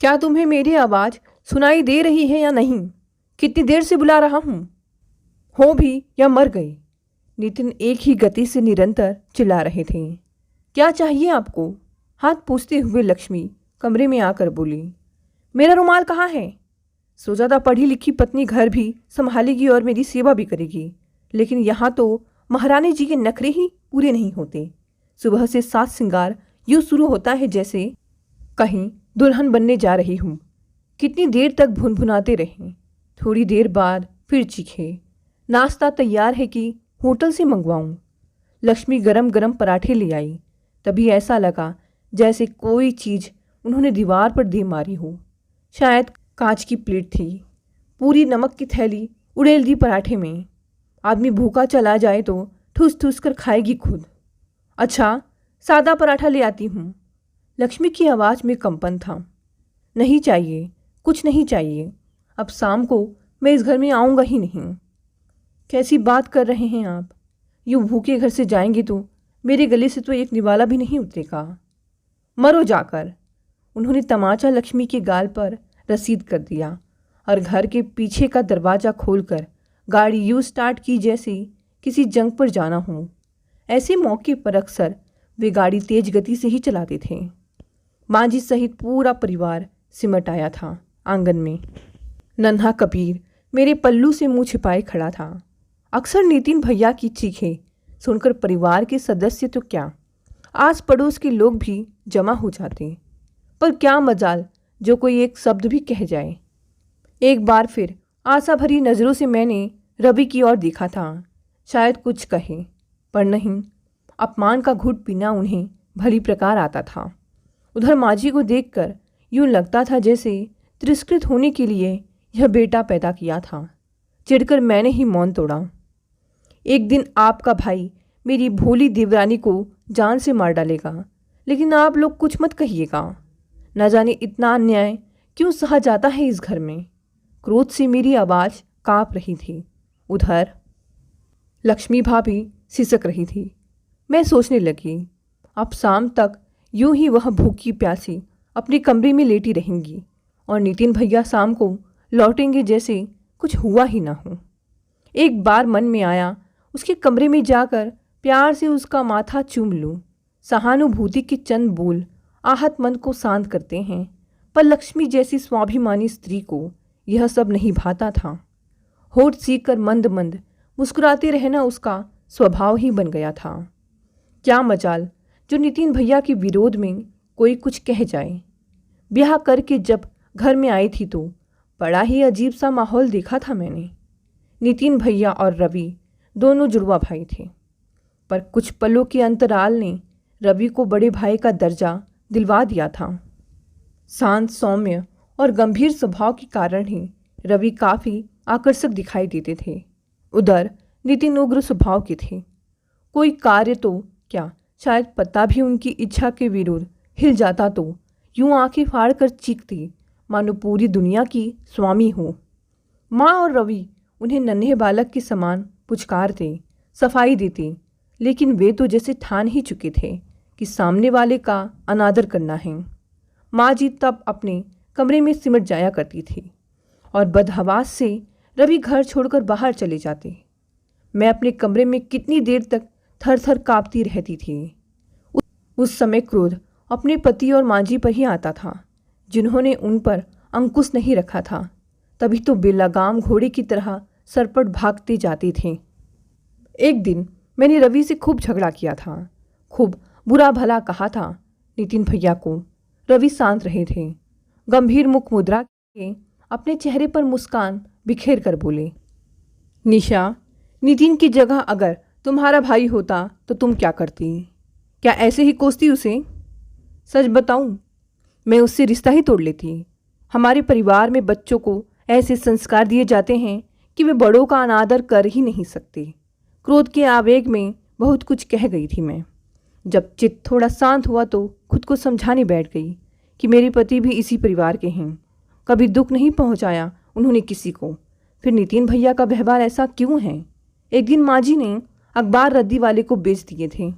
क्या तुम्हें मेरी आवाज़ सुनाई दे रही है या नहीं? कितनी देर से बुला रहा हूँ? हो भी या मर गई? नितिन एक ही गति से निरंतर चिल्ला रहे थे। क्या चाहिए आपको? हाथ पूछते हुए लक्ष्मी कमरे में आकर बोली। मेरा रुमाल कहाँ है? सुजाता पढ़ी लिखी पत्नी घर भी संभालेगी और मेरी सेवा भी करेगी, लेकिन यहाँ तो महारानी जी के नखरे ही पूरे नहीं होते। सुबह से साज श्रृंगार यूँ शुरू होता है जैसे कहीं दुल्हन बनने जा रही हूँ। कितनी देर तक भुनभुनाते रहें? थोड़ी देर बाद फिर चीखे। नाश्ता तैयार है कि होटल से मंगवाऊँ? लक्ष्मी गरम गरम पराठे ले आई। तभी ऐसा लगा जैसे कोई चीज़ उन्होंने दीवार पर दे मारी हो। शायद कांच की प्लेट थी। पूरी नमक की थैली उड़ेल दी पराठे में। आदमी भूखा चला जाए तो ठूस ठूस कर खाएगी खुद। अच्छा, सादा पराठा ले आती हूँ। लक्ष्मी की आवाज़ में कंपन था। नहीं चाहिए, कुछ नहीं चाहिए। अब शाम को मैं इस घर में आऊँगा ही नहीं। कैसी बात कर रहे हैं आप? यूँ भूखे घर से जाएंगे तो मेरे गले से तो एक निवाला भी नहीं उतरेगा। मरो जाकर। उन्होंने तमाचा लक्ष्मी के गाल पर रसीद कर दिया और घर के पीछे का दरवाज़ा खोलकर गाड़ी यूँ स्टार्ट की जैसे किसी जंग पर जाना हो। ऐसे मौके पर अक्सर वे गाड़ी तेज गति से ही चलाते थे। माँ जी सहित पूरा परिवार सिमट आया था आंगन में। नन्हा कबीर मेरे पल्लू से मुंह छिपाए खड़ा था। अक्सर नितिन भैया की चीखें सुनकर परिवार के सदस्य तो क्या, आस पड़ोस के लोग भी जमा हो जाते। पर क्या मजाल जो कोई एक शब्द भी कह जाए। एक बार फिर आशा भरी नज़रों से मैंने रवि की ओर देखा था, शायद कुछ कहे, पर नहीं। अपमान का घूंट पीना उन्हें भली प्रकार आता था। उधर माँ जी को देखकर यूँ लगता था जैसे तिरस्कृत होने के लिए यह बेटा पैदा किया था। चिढ़कर मैंने ही मौन तोड़ा। एक दिन आपका भाई मेरी भोली देवरानी को जान से मार डालेगा, लेकिन आप लोग कुछ मत कहिएगा। न जाने इतना अन्याय क्यों सहा जाता है इस घर में। क्रोध से मेरी आवाज़ काँप रही थी। उधर लक्ष्मी भाभी सिसक रही थी। मैं सोचने लगी, अब शाम तक यूं ही वह भूखी प्यासी अपने कमरे में लेटी रहेंगी और नितिन भैया शाम को लौटेंगे जैसे कुछ हुआ ही ना हो। एक बार मन में आया उसके कमरे में जाकर प्यार से उसका माथा चूम लूं। सहानुभूति के चंद बोल आहत मन को शांत करते हैं, पर लक्ष्मी जैसी स्वाभिमानी स्त्री को यह सब नहीं भाता था। होठ सीख कर मंद मंद मुस्कुराते रहना उसका स्वभाव ही बन गया था। क्या मजाल जो नितिन भैया के विरोध में कोई कुछ कह जाए। ब्याह करके जब घर में आई थी तो बड़ा ही अजीब सा माहौल देखा था मैंने। नितिन भैया और रवि दोनों जुड़वा भाई थे, पर कुछ पलों के अंतराल ने रवि को बड़े भाई का दर्जा दिलवा दिया था। शांत, सौम्य और गंभीर स्वभाव के कारण ही रवि काफ़ी आकर्षक दिखाई देते थे। उधर नितिन उग्र स्वभाव के थे। कोई कार्य तो क्या, शायद पता भी उनकी इच्छा के विरुद्ध हिल जाता तो यूं आंखें फाड़ कर चीखती मानो पूरी दुनिया की स्वामी हो। माँ और रवि उन्हें नन्हे बालक के समान पुचकारते, सफाई देते, लेकिन वे तो जैसे ठान ही चुके थे कि सामने वाले का अनादर करना है। माँ जी तब अपने कमरे में सिमट जाया करती थी और बदहवास से रवि घर छोड़कर बाहर चले जाते। मैं अपने कमरे में कितनी देर तक थर थर काँपती रहती थी। उस समय क्रोध अपने पति और माँ जी पर ही आता था, जिन्होंने उन पर अंकुश नहीं रखा था। तभी तो बेलगाम घोड़े की तरह सरपट भागते जाते थे। एक दिन मैंने रवि से खूब झगड़ा किया था, खूब बुरा भला कहा था नितिन भैया को। रवि शांत रहे थे, गंभीर मुख मुद्रा के अपने चेहरे पर मुस्कान बिखेर कर बोले, निशा, नितिन की जगह अगर तुम्हारा भाई होता तो तुम क्या करती? क्या ऐसे ही कोसती उसे? सच बताऊं, मैं उससे रिश्ता ही तोड़ लेती। हमारे परिवार में बच्चों को ऐसे संस्कार दिए जाते हैं कि वे बड़ों का अनादर कर ही नहीं सकते। क्रोध के आवेग में बहुत कुछ कह गई थी मैं। जब चित्त थोड़ा शांत हुआ तो खुद को समझाने बैठ गई कि मेरे पति भी इसी परिवार के हैं। कभी दुख नहीं पहुंचाया उन्होंने किसी को। फिर नितिन भैया का व्यवहार ऐसा क्यों है? एक दिन माँ जी ने अखबार रद्दी वाले को बेच दिए थे।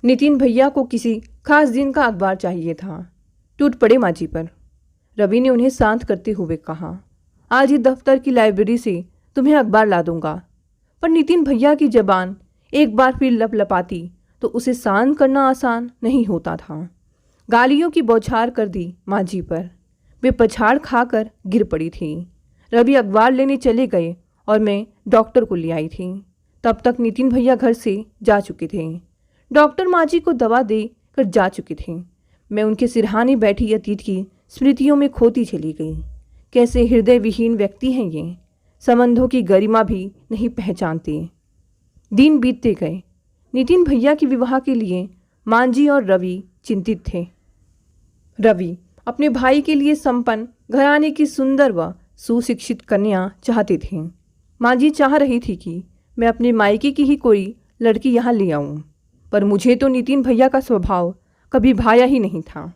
नितिन भैया को किसी खास दिन का अखबार चाहिए था। टूट पड़े माँ जी पर। रवि ने उन्हें शांत करते हुए कहा। आज ही दफ्तर की लाइब्रेरी से तुम्हें अखबार ला दूंगा। पर नितिन भैया की जबान एक बार फिर लपलपाती तो उसे शांत करना आसान नहीं होता था। गालियों की बौछार कर दी माँ जी पर। वे पछाड़ खाकर गिर पड़ी थी। रवि अखबार लेने चले गए और मैं डॉक्टर को ले आई थी। तब तक नितिन भैया घर से जा चुके थे। डॉक्टर माँ जी को दवा दे कर जा चुके थे। मैं उनके सिरहाने बैठी अतीत की स्मृतियों में खोती चली गई। कैसे हृदय विहीन व्यक्ति हैं ये, संबंधों की गरिमा भी नहीं पहचानते। दिन बीतते गए। नितिन भैया के विवाह के लिए मांझी और रवि चिंतित थे। रवि अपने भाई के लिए संपन्न घराने की सुंदर व सुशिक्षित कन्या चाहते थे। मांझी चाह रही थी कि मैं अपने मायके की ही कोई लड़की यहाँ ले आऊँ, पर मुझे तो नितिन भैया का स्वभाव कभी भाया ही नहीं था।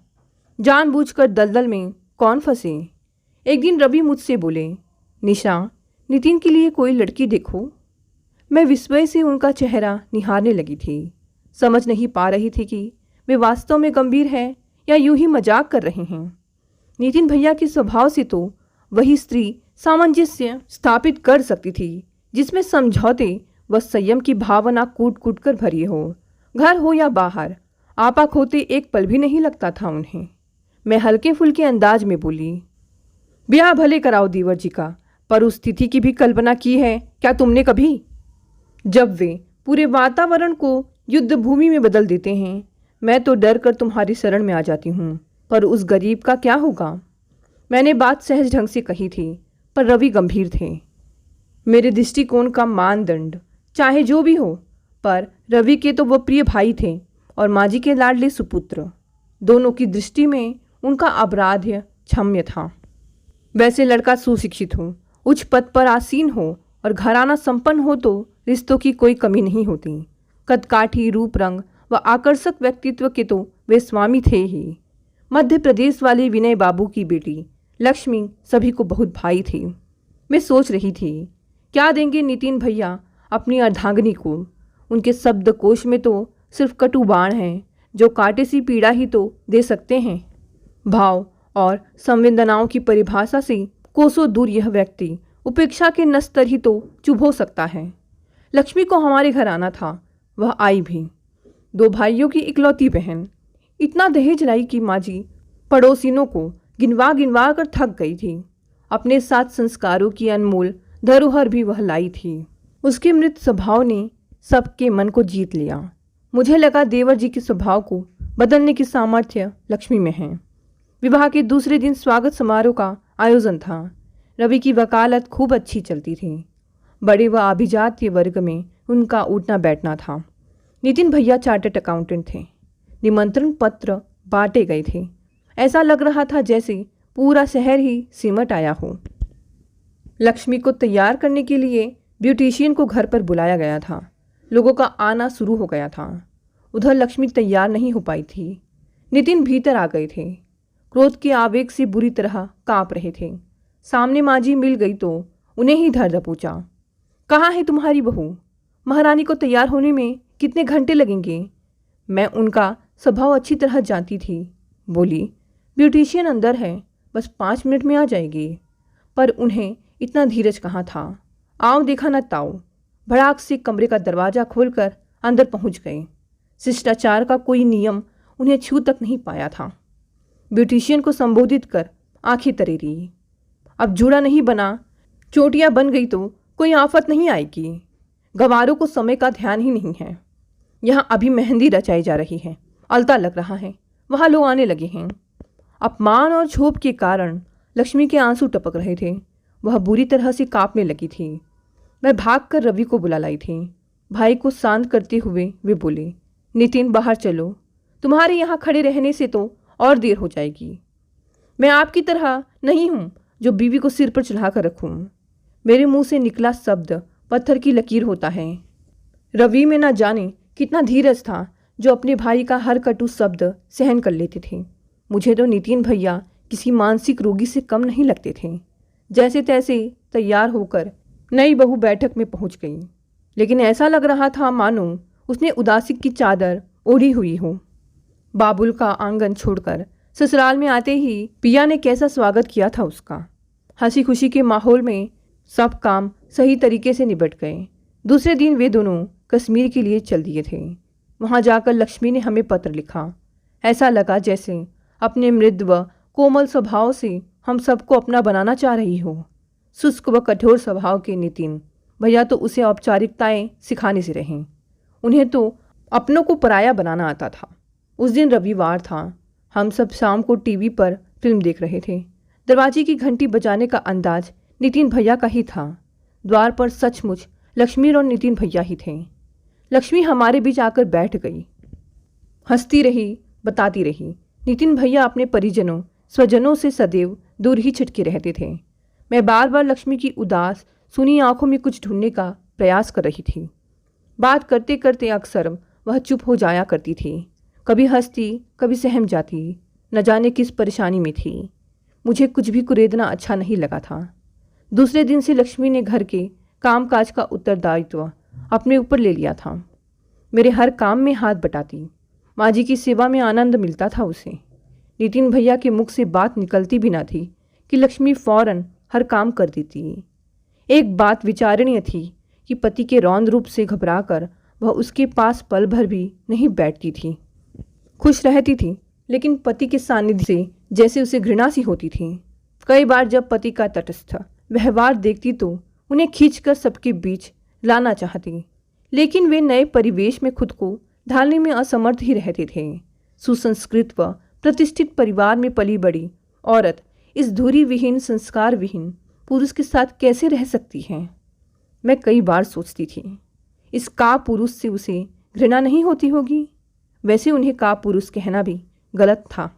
जानबूझकर दलदल में कौन फंसे। एक दिन रवि मुझसे बोले, निशा, नितिन के लिए कोई लड़की देखो। मैं विस्मय से उनका चेहरा निहारने लगी थी। समझ नहीं पा रही थी कि वे वास्तव में गंभीर हैं या यूं ही मजाक कर रहे हैं। नितिन भैया के स्वभाव से तो वही स्त्री सामंजस्य स्थापित कर सकती थी जिसमें समझौते व संयम की भावना कूट कूट कर भरी हो। घर हो या बाहर, आपा खोते एक पल भी नहीं लगता था उन्हें। मैं हल्के फुल्के अंदाज में बोली, ब्याह भले कराओ देवर जी का, पर उस तिथि की भी कल्पना की है क्या तुमने कभी, जब वे पूरे वातावरण को युद्ध भूमि में बदल देते हैं। मैं तो डर कर तुम्हारी शरण में आ जाती हूँ, पर उस गरीब का क्या होगा। मैंने बात सहज ढंग से कही थी, पर रवि गंभीर थे। मेरे दृष्टिकोण का मानदंड चाहे जो भी हो, पर रवि के तो वो प्रिय भाई थे और माँ जी के लाडले सुपुत्र। दोनों की दृष्टि में उनका अपराध्य क्षम्य था। वैसे लड़का सुशिक्षित हो, उच्च पद पर आसीन हो और घराना संपन्न हो तो रिश्तों की कोई कमी नहीं होती। कदकाठी, रूप रंग व आकर्षक व्यक्तित्व के तो वे स्वामी थे ही। मध्य प्रदेश वाले विनय बाबू की बेटी लक्ष्मी सभी को बहुत भाई थी। मैं सोच रही थी, क्या देंगे नितिन भैया अपनी अर्धांगिनी को। उनके शब्दकोश में तो सिर्फ कटु बाण हैं, जो कांटे सी पीड़ा ही तो दे सकते हैं। भाव और संवेदनाओं की परिभाषा से कोसों दूर यह व्यक्ति उपेक्षा के नस्तर ही तो चुभो सकता है। लक्ष्मी को हमारे घर आना था, वह आई भी। 2 भाइयों की इकलौती बहन। इतना दहेज लाई कि माँ जी पड़ोसिनों को गिनवा गिनवा कर थक गई थी। अपने साथ संस्कारों की अनमोल धरोहर भी वह लाई थी। उसके मृत स्वभाव ने सबके मन को जीत लिया। मुझे लगा देवर जी के स्वभाव को बदलने की सामर्थ्य लक्ष्मी में है। विवाह के दूसरे दिन स्वागत समारोह का आयोजन था। रवि की वकालत खूब अच्छी चलती थी। बड़े व अभिजात्य वर्ग में उनका उठना बैठना था। नितिन भैया चार्टर्ड अकाउंटेंट थे। निमंत्रण पत्र बांटे गए थे। ऐसा लग रहा था जैसे पूरा शहर ही सिमट आया हो। लक्ष्मी को तैयार करने के लिए ब्यूटिशियन को घर पर बुलाया गया था। लोगों का आना शुरू हो गया था। उधर लक्ष्मी तैयार नहीं हो पाई थी। नितिन भीतर आ गए थे। क्रोध के आवेग से बुरी तरह कांप रहे थे। सामने माँ जी मिल गई तो उन्हें ही धर पूछा, कहाँ है तुम्हारी बहू? महारानी को तैयार होने में कितने घंटे लगेंगे? मैं उनका स्वभाव अच्छी तरह जानती थी। बोली, ब्यूटिशियन अंदर है, बस 5 मिनट में आ जाएगी। पर उन्हें इतना धीरज कहाँ था। आओ देखा न ताओ, भड़ाक से कमरे का दरवाज़ा खोलकर अंदर पहुंच गए। शिष्टाचार का कोई नियम उन्हें छू तक नहीं पाया था। ब्यूटिशियन को संबोधित कर आंखें तरेरी। अब जूड़ा नहीं बना, चोटियाँ बन गई तो कोई आफत नहीं आएगी। गवारों को समय का ध्यान ही नहीं है। यहाँ अभी मेहंदी रचाई जा रही है, अलता लग रहा है, वहाँ लोग आने लगे हैं। अपमान और क्षोभ के कारण लक्ष्मी के आंसू टपक रहे थे। वह बुरी तरह से कांपने लगी थी। मैं भागकर रवि को बुला लाई थी। भाई को शांत करते हुए वे बोले, नितिन बाहर चलो, तुम्हारे यहाँ खड़े रहने से तो और देर हो जाएगी। मैं आपकी तरह नहीं हूँ जो बीवी को सिर पर चढ़ा कर रखूँ। मेरे मुंह से निकला शब्द पत्थर की लकीर होता है। रवि में न जाने कितना धीरज था जो अपने भाई का हर कटु शब्द सहन कर लेते थे। मुझे तो नितिन भैया किसी मानसिक रोगी से कम नहीं लगते थे। जैसे तैसे तैयार होकर नई बहू बैठक में पहुंच गई, लेकिन ऐसा लग रहा था मानो उसने उदासी की चादर ओढ़ी हुई हो। बाबुल का आंगन छोड़कर ससुराल में आते ही पिया ने कैसा स्वागत किया था उसका। हंसी खुशी के माहौल में सब काम सही तरीके से निपट गए। दूसरे दिन वे दोनों कश्मीर के लिए चल दिए थे। वहाँ जाकर लक्ष्मी ने हमें पत्र लिखा। ऐसा लगा जैसे अपने मृदु व कोमल स्वभाव से हम सबको अपना बनाना चाह रही हो। शुष्क व कठोर स्वभाव के नितिन भैया तो उसे औपचारिकताएं सिखाने से रहे। उन्हें तो अपनों को पराया बनाना आता था। उस दिन रविवार था। हम सब शाम को टीवी पर फिल्म देख रहे थे। दरवाजे की घंटी बजाने का अंदाज नितिन भैया का ही था। द्वार पर सचमुच लक्ष्मी और नितिन भैया ही थे। लक्ष्मी हमारे बीच आकर बैठ गई। हंसती रही, बताती रही। नितिन भैया अपने परिजनों स्वजनों से सदैव दूर ही छिटके रहते थे। मैं बार बार लक्ष्मी की उदास सुनी आंखों में कुछ ढूंढने का प्रयास कर रही थी। बात करते करते अक्सर वह चुप हो जाया करती थी। कभी हंसती, कभी सहम जाती। न जाने किस परेशानी में थी। मुझे कुछ भी कुरेदना अच्छा नहीं लगा था। दूसरे दिन से लक्ष्मी ने घर के कामकाज का उत्तरदायित्व अपने ऊपर ले लिया था। मेरे हर काम में हाथ बटाती। माँ जी की सेवा में आनंद मिलता था उसे। नितिन भैया के मुख से बात निकलती भी ना थी कि लक्ष्मी फौरन हर काम कर देती। एक बात विचारणीय थी कि पति के रौद्र रूप से घबराकर वह उसके पास पल भर भी नहीं बैठती थी। खुश रहती थी, लेकिन पति के सानिध्य से जैसे उसे घृणा सी होती थी। कई बार जब पति का तटस्थ व्यवहार देखती तो उन्हें खींचकर सबके बीच लाना चाहती, लेकिन वे नए परिवेश में खुद को ढालने में असमर्थ ही रहते थे। सुसंस्कृत व प्रतिष्ठित परिवार में पली बड़ी औरत इस धुरी विहीन संस्कार विहीन पुरुष के साथ कैसे रह सकती है। मैं कई बार सोचती थी, इस का पुरुष से उसे घृणा नहीं होती होगी। वैसे उन्हें का पुरुष कहना भी गलत था।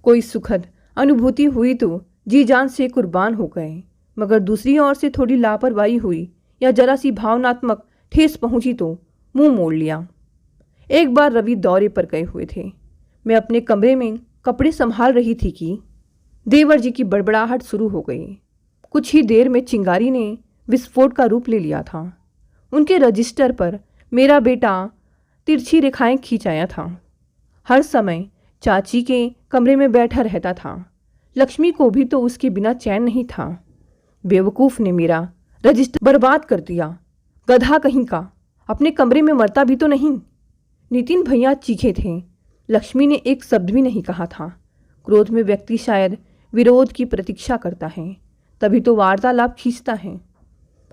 कोई सुखद अनुभूति हुई तो जी जान से कुर्बान हो गए, मगर दूसरी ओर से थोड़ी लापरवाही हुई या जरा सी भावनात्मक ठेस पहुंची तो मुंह मोड़ लिया। एक बार रवि दौरे पर गए हुए थे। मैं अपने कमरे में कपड़े संभाल रही थी कि देवर जी की बड़बड़ाहट शुरू हो गई। कुछ ही देर में चिंगारी ने विस्फोट का रूप ले लिया था। उनके रजिस्टर पर मेरा बेटा तिरछी रेखाएं खींच आया था। हर समय चाची के कमरे में बैठा रहता था। लक्ष्मी को भी तो उसके बिना चैन नहीं था। बेवकूफ़ ने मेरा रजिस्टर बर्बाद कर दिया। गधा कहीं का, अपने कमरे में मरता भी तो नहीं। नितिन भैया चीखे थे। लक्ष्मी ने एक शब्द भी नहीं कहा था। क्रोध में व्यक्ति शायद विरोध की प्रतीक्षा करता है, तभी तो वार्तालाप खींचता है।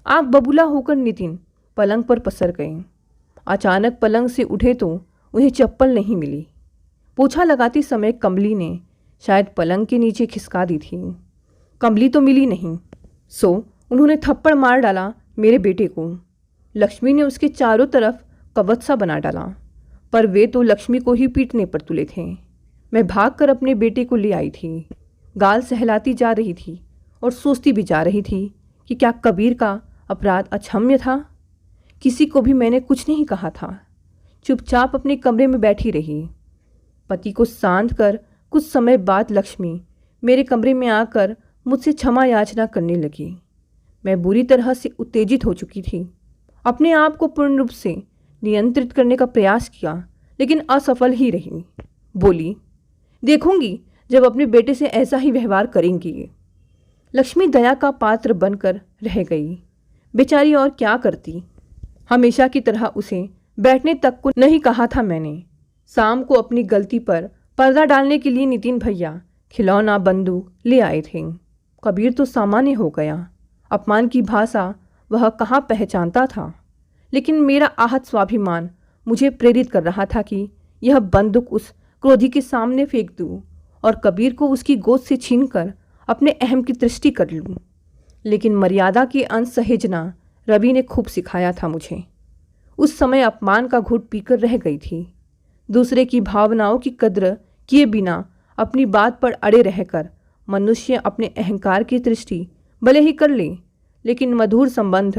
आँख बबूला होकर नितिन पलंग पर पसर गए। अचानक पलंग से उठे तो उन्हें चप्पल नहीं मिली। पोछा लगाते समय कमली ने शायद पलंग के नीचे खिसका दी थी। कमली तो मिली नहीं, सो उन्होंने थप्पड़ मार डाला मेरे बेटे को। लक्ष्मी ने उसके चारों तरफ कवच सा बना डाला, पर वे तो लक्ष्मी को ही पीटने पर तुले थे। मैं भागकर अपने बेटे को ले आई थी। गाल सहलाती जा रही थी और सोचती भी जा रही थी कि क्या कबीर का अपराध अक्षम्य था। किसी को भी मैंने कुछ नहीं कहा था। चुपचाप अपने कमरे में बैठी रही। पति को शांत कर कुछ समय बाद लक्ष्मी मेरे कमरे में आकर मुझसे क्षमा याचना करने लगी। मैं बुरी तरह से उत्तेजित हो चुकी थी। अपने आप को पूर्ण रूप से नियंत्रित करने का प्रयास किया, लेकिन असफल ही रही। बोली, देखूंगी जब अपने बेटे से ऐसा ही व्यवहार करेंगी। लक्ष्मी दया का पात्र बनकर रह गई। बेचारी और क्या करती। हमेशा की तरह उसे बैठने तक को नहीं कहा था मैंने। शाम को अपनी गलती पर पर्दा डालने के लिए नितिन भैया खिलौना बंदूक ले आए थे। कबीर तो सामान्य हो गया। अपमान की भाषा वह कहाँ पहचानता था, लेकिन मेरा आहत स्वाभिमान मुझे प्रेरित कर रहा था कि यह बंदूक उस क्रोधी के सामने फेंक दूँ और कबीर को उसकी गोद से छीनकर अपने अहम की दृष्टि कर लूँ। लेकिन मर्यादा की अंश सहेजना रवि ने खूब सिखाया था मुझे। उस समय अपमान का घूंट पीकर रह गई थी। दूसरे की भावनाओं की कद्र किए बिना अपनी बात पर अड़े रहकर मनुष्य अपने अहंकार की दृष्टि भले ही कर ले, लेकिन मधुर संबंध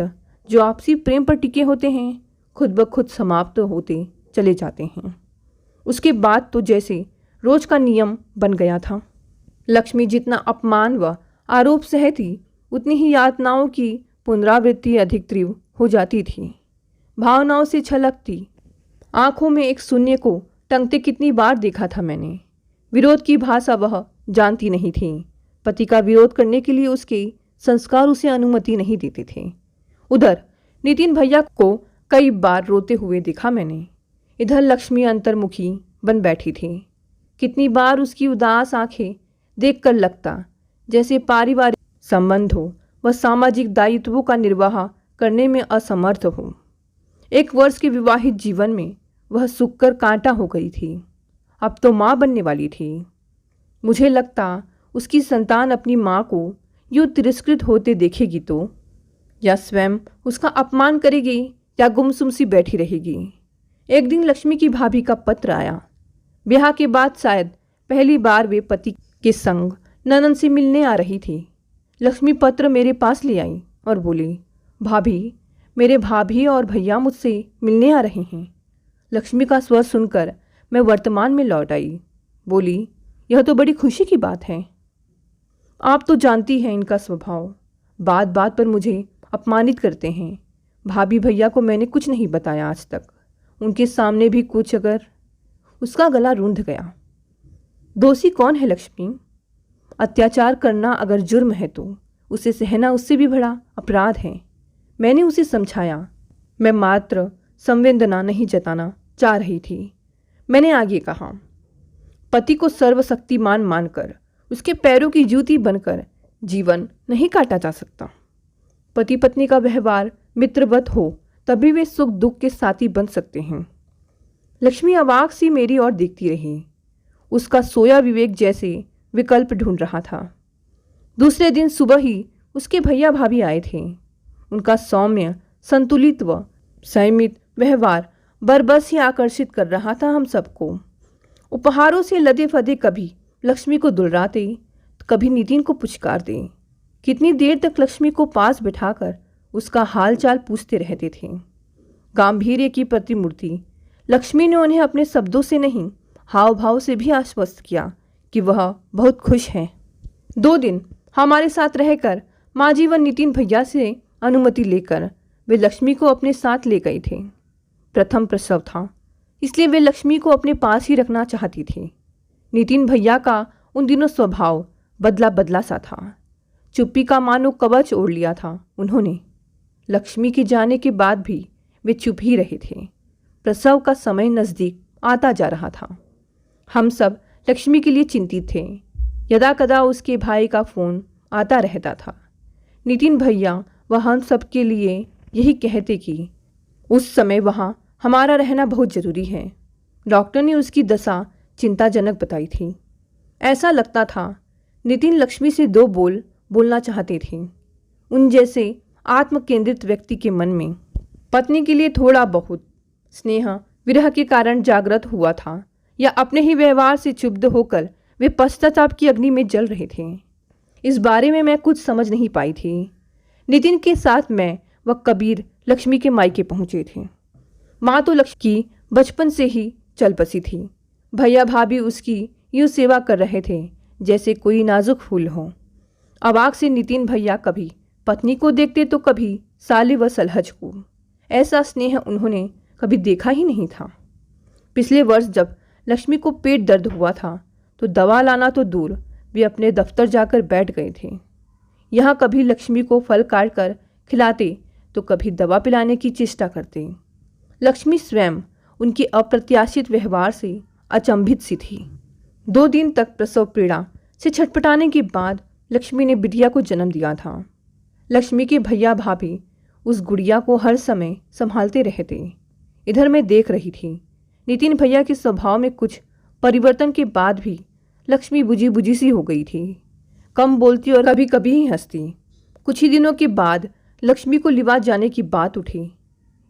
जो आपसी प्रेम पर टिके होते हैं खुद ब खुद समाप्त होते चले जाते हैं। उसके बाद तो जैसे रोज का नियम बन गया था। लक्ष्मी जितना अपमान व आरोप सहती, उतनी ही यातनाओं की पुनरावृत्ति अधिक तीव्र हो जाती थी। भावनाओं से छलकती आंखों में एक शून्य को टंगते कितनी बार देखा था मैंने। विरोध की भाषा वह जानती नहीं थी। पति का विरोध करने के लिए उसके संस्कार उसे अनुमति नहीं देते थे। उधर नितिन भैया को कई बार रोते हुए देखा मैंने। इधर लक्ष्मी अंतर्मुखी बन बैठी थी। कितनी बार उसकी उदास आंखें देखकर लगता जैसे पारिवारिक संबंध हो व सामाजिक दायित्वों का निर्वाह करने में असमर्थ हो। 1 वर्ष के विवाहित जीवन में वह सूख कर कांटा हो गई थी। अब तो माँ बनने वाली थी। मुझे लगता उसकी संतान अपनी माँ को यूँ तिरस्कृत होते देखेगी तो या स्वयं उसका अपमान करेगी या गुमसुम सी बैठी रहेगी। एक दिन लक्ष्मी की भाभी का पत्र आया। ब्याह के बाद शायद पहली बार वे पति के संग ननद से मिलने आ रही थी। लक्ष्मी पत्र मेरे पास ले आई और बोली, भाभी, मेरे भाभी और भैया मुझसे मिलने आ रहे हैं। लक्ष्मी का स्वर सुनकर मैं वर्तमान में लौट आई। बोली, यह तो बड़ी खुशी की बात है। आप तो जानती हैं इनका स्वभाव, बात बात पर मुझे अपमानित करते हैं। भाभी भैया को मैंने कुछ नहीं बताया आज तक। उनके सामने भी कुछ अगर। उसका गला रूंध गया। दोषी कौन है लक्ष्मी? अत्याचार करना अगर जुर्म है तो उसे सहना उससे भी बड़ा अपराध है। मैंने उसे समझाया। मैं मात्र संवेदना नहीं जताना चाह रही थी। मैंने आगे कहा, पति को सर्वशक्तिमान मानकर उसके पैरों की जूती बनकर जीवन नहीं काटा जा सकता। पति पत्नी का व्यवहार मित्रवत हो तभी वे सुख दुख के साथी बन सकते हैं। लक्ष्मी अवाक सी मेरी ओर देखती रही। उसका सोया विवेक जैसे विकल्प ढूंढ रहा था। दूसरे दिन सुबह ही उसके भैया भाभी आए थे। उनका सौम्य, संतुलित व संयमित व्यवहार बरबस ही आकर्षित कर रहा था हम सबको। उपहारों से लदे फदे कभी लक्ष्मी को दुलराते, कभी नितिन को पुचकारते। कितनी देर तक लक्ष्मी को पास बिठाकर उसका हालचाल पूछते रहते थे। गांभीर्य की प्रतिमूर्ति लक्ष्मी ने उन्हें अपने शब्दों से नहीं, हाव भाव से भी आश्वस्त किया कि वह बहुत खुश हैं। 2 दिन हमारे साथ रहकर माँ जी व नितिन भैया से अनुमति लेकर वे लक्ष्मी को अपने साथ ले गए थे। प्रथम प्रसव था, इसलिए वे लक्ष्मी को अपने पास ही रखना चाहती थी। नितिन भैया का उन दिनों स्वभाव बदला बदला सा था। चुप्पी का मानो कवच ओढ़ लिया था उन्होंने। लक्ष्मी के जाने के बाद भी वे चुप ही रहे थे। प्रसव का समय नज़दीक आता जा रहा था। हम सब लक्ष्मी के लिए चिंतित थे। यदा कदा उसके भाई का फ़ोन आता रहता था। नितिन भैया व हम सब के लिए यही कहते कि उस समय वहाँ हमारा रहना बहुत ज़रूरी है। डॉक्टर ने उसकी दशा चिंताजनक बताई थी। ऐसा लगता था नितिन लक्ष्मी से 2 बोल बोलना चाहते थे। उन जैसे आत्मकेंद्रित व्यक्ति के मन में पत्नी के लिए थोड़ा बहुत स्नेह विरह के कारण जागृत हुआ था, या अपने ही व्यवहार से क्षुब्ध होकर वे पश्चाताप की अग्नि में जल रहे थे। इस बारे में मैं कुछ समझ नहीं पाई थी। नितिन के साथ मैं व कबीर लक्ष्मी के मायके पहुँचे थे। माँ तो लक्ष्मी की बचपन से ही चल बसी थी। भैया भाभी उसकी यूँ सेवा कर रहे थे जैसे कोई नाजुक फूल हो। अवाक से नितिन भैया कभी पत्नी को देखते तो कभी साले व सलहज को। ऐसा स्नेह उन्होंने कभी देखा ही नहीं था। पिछले वर्ष जब लक्ष्मी को पेट दर्द हुआ था तो दवा लाना तो दूर, वे अपने दफ्तर जाकर बैठ गए थे। यहाँ कभी लक्ष्मी को फल काट कर खिलाते तो कभी दवा पिलाने की चेष्टा करते। लक्ष्मी स्वयं उनके अप्रत्याशित व्यवहार से अचंभित सी थी। 2 दिन तक प्रसव पीड़ा से छटपटाने के बाद लक्ष्मी ने बिटिया को जन्म दिया था। लक्ष्मी के भैया भाभी उस गुड़िया को हर समय संभालते रहते। इधर मैं देख रही थी नितिन भैया के स्वभाव में कुछ परिवर्तन के बाद भी लक्ष्मी बुझी बुझी सी हो गई थी। कम बोलती और कभी कभी ही हंसती। कुछ ही दिनों के बाद लक्ष्मी को लिवा जाने की बात उठी।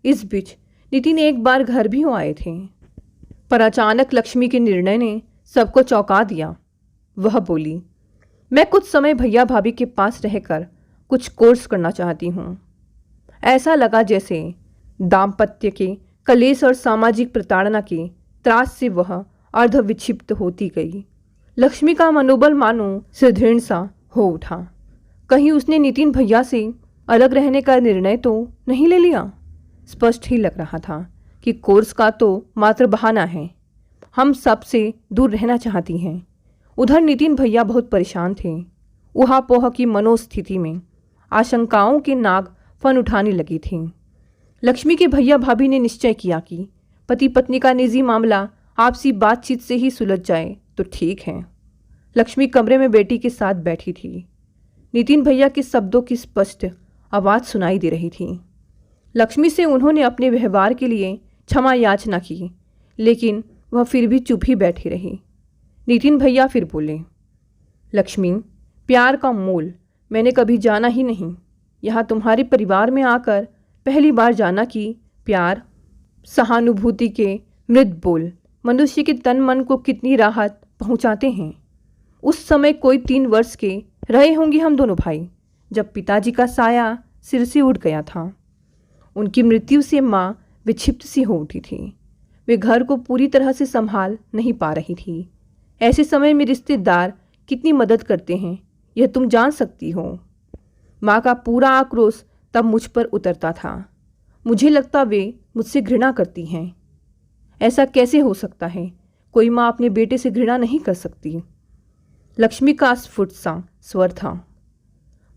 इस बीच नितिन एक बार घर भी आए थे, पर अचानक लक्ष्मी के निर्णय ने सबको चौंका दिया। वह बोली, मैं कुछ समय भैया भाभी के पास रहकर कुछ कोर्स करना चाहती हूँ। ऐसा लगा जैसे दाम्पत्य के कलेश और सामाजिक प्रताड़ना के त्रास से वह अर्धविक्षिप्त होती गई। लक्ष्मी का मनोबल मानो सुदृढ़ सा हो उठा। कहीं उसने नितिन भैया से अलग रहने का निर्णय तो नहीं ले लिया। स्पष्ट ही लग रहा था कि कोर्स का तो मात्र बहाना है। हम सब से दूर रहना चाहती हैं। उधर नितिन भैया बहुत परेशान थे। ऊहापोह की मनोस्थिति में आशंकाओं के नाग फन उठाने लगी थीं। लक्ष्मी के भैया भाभी ने निश्चय किया कि पति पत्नी का निजी मामला आपसी बातचीत से ही सुलझ जाए तो ठीक है। लक्ष्मी कमरे में बेटी के साथ बैठी थी। नितिन भैया के शब्दों की स्पष्ट आवाज़ सुनाई दे रही थी। लक्ष्मी से उन्होंने अपने व्यवहार के लिए क्षमा याचना की, लेकिन वह फिर भी चुप ही बैठी रही। नितिन भैया फिर बोले, लक्ष्मी, प्यार का मोल मैंने कभी जाना ही नहीं। यहाँ तुम्हारे परिवार में आकर पहली बार जाना कि प्यार, सहानुभूति के मृत बोल मनुष्य के तन मन को कितनी राहत पहुँचाते हैं। उस समय कोई 3 वर्ष के रहे होंगे हम दोनों भाई, जब पिताजी का साया सिर से उठ गया था। उनकी मृत्यु से माँ विक्षिप्त सी हो उठी थी। वे घर को पूरी तरह से संभाल नहीं पा रही थी। ऐसे समय में रिश्तेदार कितनी मदद करते हैं यह तुम जान सकती हो। माँ का पूरा आक्रोश तब मुझ पर उतरता था। मुझे लगता वे मुझसे घृणा करती हैं। ऐसा कैसे हो सकता है? कोई माँ अपने बेटे से घृणा नहीं कर सकती। लक्ष्मी का स्फुट सा स्वर था।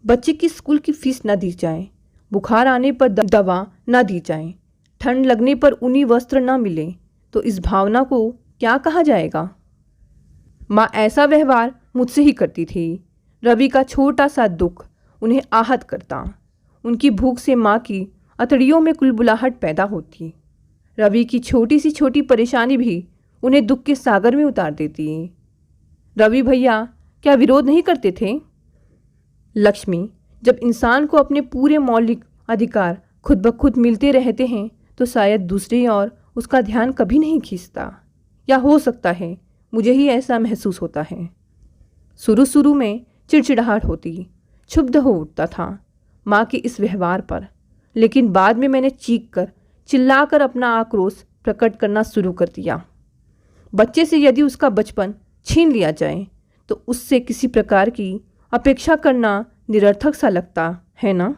बच्चे की स्कूल की फीस न दी जाए, बुखार आने पर दवा न दी जाए, ठंड लगने पर ऊनी वस्त्र न मिले, तो इस भावना को क्या कहा जाएगा? माँ ऐसा व्यवहार मुझसे ही करती थी। रवि का छोटा सा दुख उन्हें आहत करता। उनकी भूख से माँ की अतड़ियों में कुलबुलाहट पैदा होती। रवि की छोटी सी छोटी परेशानी भी उन्हें दुख के सागर में उतार देती। रवि भैया क्या विरोध नहीं करते थे? लक्ष्मी, जब इंसान को अपने पूरे मौलिक अधिकार खुद ब खुद मिलते रहते हैं तो शायद दूसरी ओर उसका ध्यान कभी नहीं खींचता। या हो सकता है मुझे ही ऐसा महसूस होता है। शुरू में चिड़चिड़ाहट होती, क्षुब्ध हो उठता था माँ के इस व्यवहार पर, लेकिन बाद में मैंने चीख कर चिल्लाकर अपना आक्रोश प्रकट करना शुरू कर दिया। बच्चे से यदि उसका बचपन छीन लिया जाए तो उससे किसी प्रकार की अपेक्षा करना निरर्थक सा लगता है ना?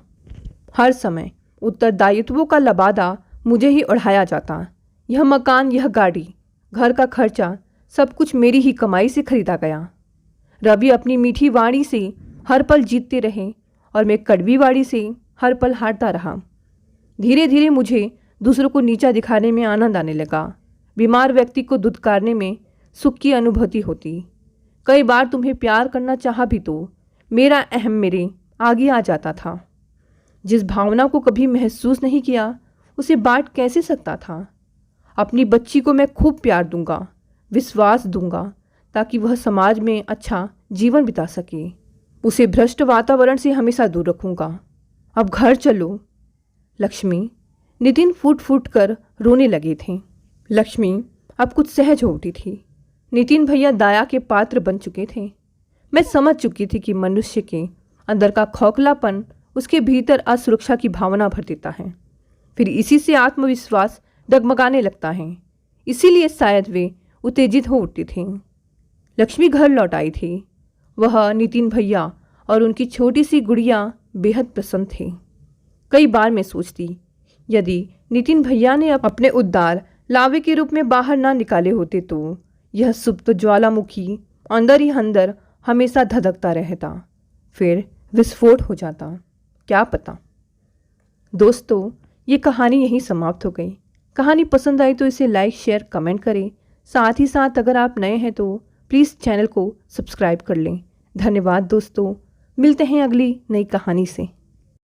हर समय उत्तरदायित्वों का लबादा मुझे ही उड़ाया जाता। यह मकान, यह गाड़ी, घर का खर्चा सब कुछ मेरी ही कमाई से खरीदा गया। रवि अपनी मीठी वाणी से हर पल जीतते रहे और मैं कड़वी वाणी से हर पल हारता रहा। धीरे धीरे मुझे दूसरों को नीचा दिखाने में आनंद आने लगा। बीमार व्यक्ति को दुत्कारने में सुख की अनुभूति होती। कई बार तुम्हें प्यार करना चाहा भी तो मेरा अहम मेरे आगे आ जाता था। जिस भावना को कभी महसूस नहीं किया उसे बांट कैसे सकता था? अपनी बच्ची को मैं खूब प्यार दूंगा, विश्वास दूंगा, ताकि वह समाज में अच्छा जीवन बिता सके। उसे भ्रष्ट वातावरण से हमेशा दूर रखूंगा। अब घर चलो। लक्ष्मी, नितिन फूट फूट कर रोने लगे थे। लक्ष्मी अब कुछ सहज हो उठी थी। नितिन भैया दया के पात्र बन चुके थे। मैं समझ चुकी थी कि मनुष्य के अंदर का खोखलापन उसके भीतर असुरक्षा की भावना भर देता है। फिर इसी से आत्मविश्वास डगमगाने लगता है। इसीलिए शायद वे उत्तेजित हो उठती थीं। लक्ष्मी घर लौट आई थी। वह, नितिन भैया और उनकी छोटी सी गुड़िया बेहद प्रसन्न थे। कई बार मैं सोचती, यदि नितिन भैया ने अपने उद्धार लावे के रूप में बाहर ना निकाले होते तो यह सुप्त ज्वालामुखी अंदर ही अंदर हमेशा धधकता रहता, फिर विस्फोट हो जाता। क्या पता। दोस्तों, ये कहानी यहीं समाप्त हो गई। कहानी पसंद आई तो इसे लाइक, शेयर, कमेंट करें। साथ ही साथ अगर आप नए हैं तो प्लीज़ चैनल को सब्सक्राइब कर लें। धन्यवाद दोस्तों। मिलते हैं अगली नई कहानी से।